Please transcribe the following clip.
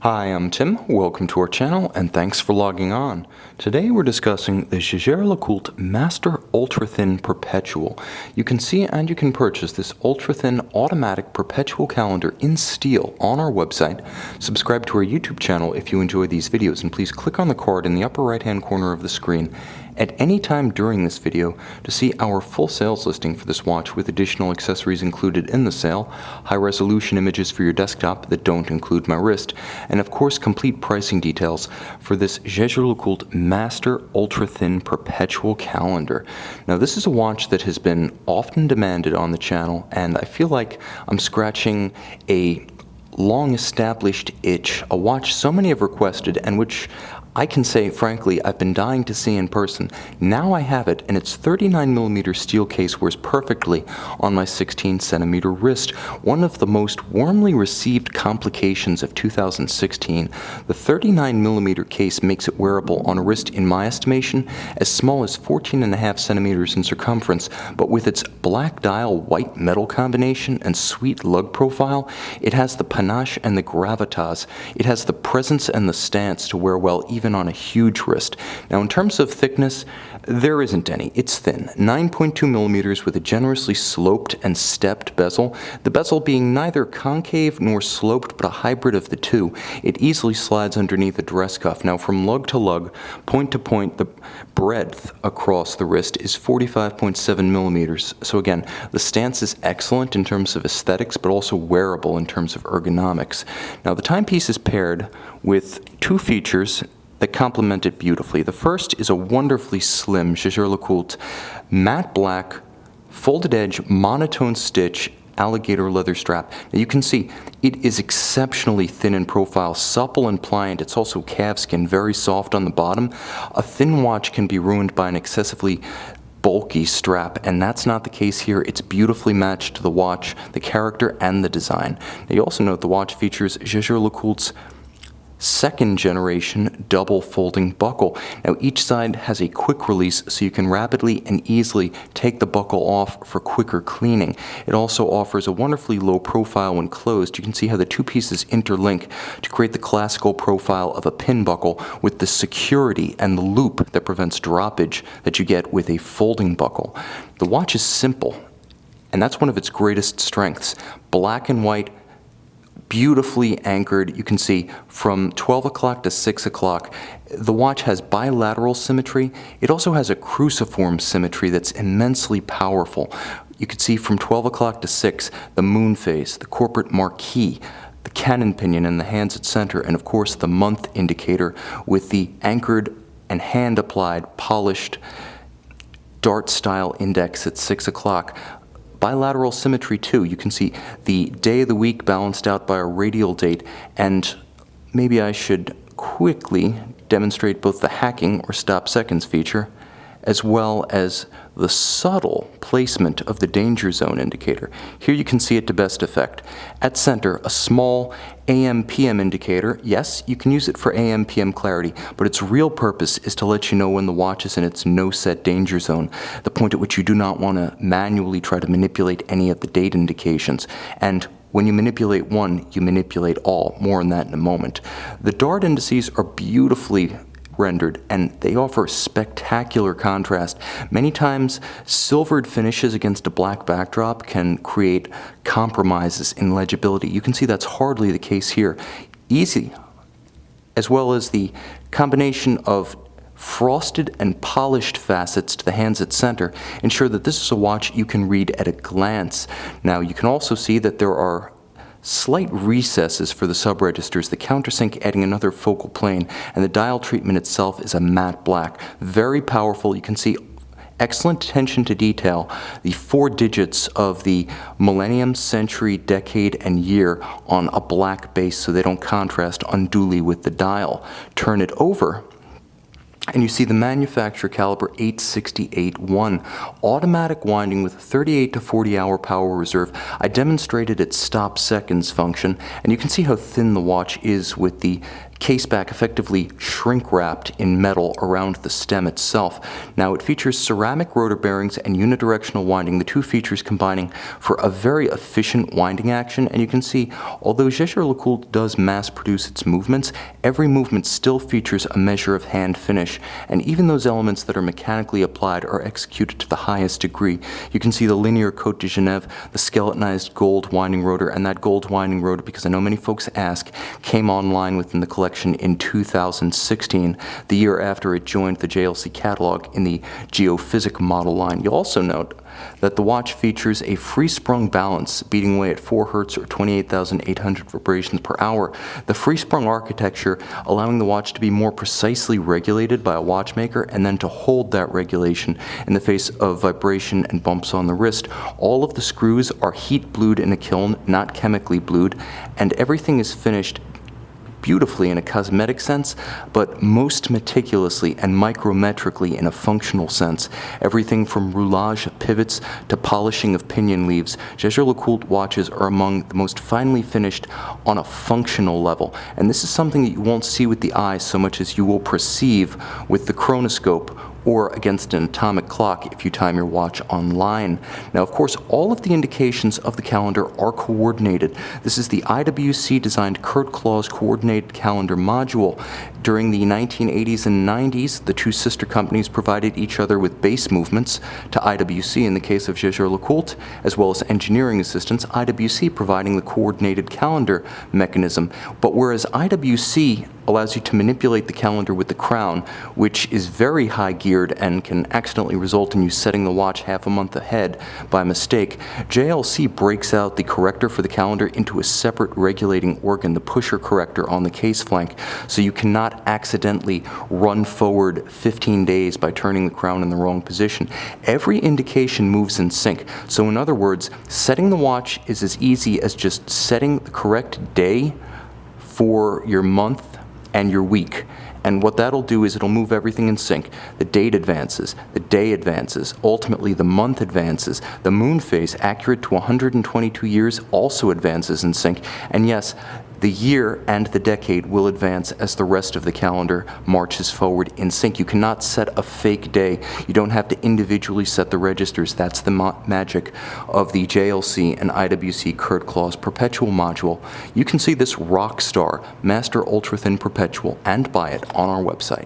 Hi, I'm Tim. Welcome to our channel and thanks for logging on. Today we're discussing the Jaeger-LeCoultre Master Ultra Thin Perpetual. You can see and you can purchase this ultra thin automatic perpetual calendar in steel on our website. Subscribe to our YouTube channel if you enjoy these videos, and please click on the card in the upper right hand corner of the screen at any time during this video to see our full sales listing for this watch with additional accessories included in the sale, high resolution images for your desktop that don't include my wrist, and of course complete pricing details for this Jaeger-LeCoultre Master Ultra Thin Perpetual Calendar. Now this is a watch that has been often demanded on the channel, and I feel like I'm scratching a long established itch, a watch so many have requested and which I can say, frankly, I've been dying to see in person. Now I have it, and its 39mm steel case wears perfectly on my 16cm wrist. One of the most warmly received complications of 2016. The 39mm case makes it wearable on a wrist, in my estimation, as small as 14.5cm in circumference, but with its black dial white metal combination and sweet lug profile, it has the panache and the gravitas. It has the presence and the stance to wear well even on a huge wrist. Now in terms of thickness, there isn't any. It's thin, 9.2mm with a generously sloped and stepped bezel, the bezel being neither concave nor sloped but a hybrid of the two. It easily slides underneath a dress cuff. Now from lug to lug, point to point, the breadth across the wrist is 45.7mm. So again, the stance is excellent in terms of aesthetics but also wearable in terms of ergonomics. Now the timepiece is paired with two features that complement it beautifully. The first is a wonderfully slim Jaeger-LeCoultre matte black folded edge monotone stitch alligator leather strap. Now you can see it is exceptionally thin in profile, supple and pliant. It's also calfskin, very soft on the bottom. A thin watch can be ruined by an excessively bulky strap, and that's not the case here. It's beautifully matched to the watch, the character, and the design. Now you also note the watch features Jaeger-LeCoultre's second generation double folding buckle. Now each side has a quick release so you can rapidly and easily take the buckle off for quicker cleaning. It also offers a wonderfully low profile when closed. You can see how the two pieces interlink to create the classical profile of a pin buckle with the security and the loop that prevents droppage that you get with a folding buckle. The watch is simple, and that's one of its greatest strengths. Black and white, beautifully anchored. You can see from 12 o'clock to 6 o'clock. The watch has bilateral symmetry. It also has a cruciform symmetry that's immensely powerful. You can see from 12 o'clock to 6, the moon phase, the corporate marquee, the cannon pinion and the hands at center, and of course the month indicator with the anchored and hand-applied, polished dart-style index at 6 o'clock. Bilateral symmetry too. You can see the day of the week balanced out by a radial date, and maybe I should quickly demonstrate both the hacking or stop seconds feature as well as the subtle placement of the danger zone indicator. Here you can see it to best effect. At center, a small AM/PM indicator. Yes, you can use it for AM/PM clarity, but its real purpose is to let you know when the watch is in its no-set danger zone, the point at which you do not want to manually try to manipulate any of the date indications. And when you manipulate one, you manipulate all. More on that in a moment. The dart indices are beautifully rendered, and they offer spectacular contrast. Many times, silvered finishes against a black backdrop can create compromises in legibility. You can see that's hardly the case here. Easy, as well as the combination of frosted and polished facets to the hands at center ensure that this is a watch you can read at a glance. Now, you can also see that there are slight recesses for the sub-registers, the countersink adding another focal plane, and the dial treatment itself is a matte black. Very powerful. You can see excellent attention to detail. The 4 digits of the millennium, century, decade, and year on a black base so they don't contrast unduly with the dial. Turn it over, and you see the manufacturer caliber 868-1, automatic winding with a 38 to 40 hour power reserve. I demonstrated its stop seconds function, and you can see how thin the watch is with the case back effectively shrink wrapped in metal around the stem itself. Now it features ceramic rotor bearings and unidirectional winding, the two features combining for a very efficient winding action. And you can see, although Jaeger-LeCoultre does mass produce its movements, every movement still features a measure of hand finish, and even those elements that are mechanically applied are executed to the highest degree. You can see the linear Côte de Genève, the skeletonized gold winding rotor, and that gold winding rotor, because I know many folks ask, came online within the collection in 2016, the year after it joined the JLC catalog in the Geophysic model line. You'll also note that the watch features a free-sprung balance, beating away at 4 Hz or 28,800 vibrations per hour. The free-sprung architecture allowing the watch to be more precisely regulated by a watchmaker and then to hold that regulation in the face of vibration and bumps on the wrist. All of the screws are heat blued in a kiln, not chemically blued, and everything is finished beautifully in a cosmetic sense, but most meticulously and micrometrically in a functional sense. Everything from roulage of pivots to polishing of pinion leaves. Jaeger-LeCoultre watches are among the most finely finished on a functional level, and this is something that you won't see with the eye so much as you will perceive with the chronoscope or against an atomic clock if you time your watch online. Now, of course, all of the indications of the calendar are coordinated. This is the IWC-designed Kurt Claus coordinated calendar module. During the 1980s and 90s, the two sister companies provided each other with base movements to IWC in the case of Jaeger-LeCoultre, as well as engineering assistance, IWC providing the coordinated calendar mechanism. But whereas IWC allows you to manipulate the calendar with the crown, which is very high geared and can accidentally result in you setting the watch half a month ahead by mistake, JLC breaks out the corrector for the calendar into a separate regulating organ, the pusher corrector on the case flank, so you cannot accidentally run forward 15 days by turning the crown in the wrong position. Every indication moves in sync. So in other words, setting the watch is as easy as just setting the correct day for your month and your week. And what that'll do is it'll move everything in sync. The date advances, the day advances, ultimately the month advances. The moon phase, accurate to 122 years, also advances in sync. And yes, the year and the decade will advance as the rest of the calendar marches forward in sync. You cannot set a fake day. You don't have to individually set the registers. That's the magic of the JLC and IWC Kurt Claus Perpetual module. You can see this rock star Master Ultra Thin Perpetual and buy it on our website.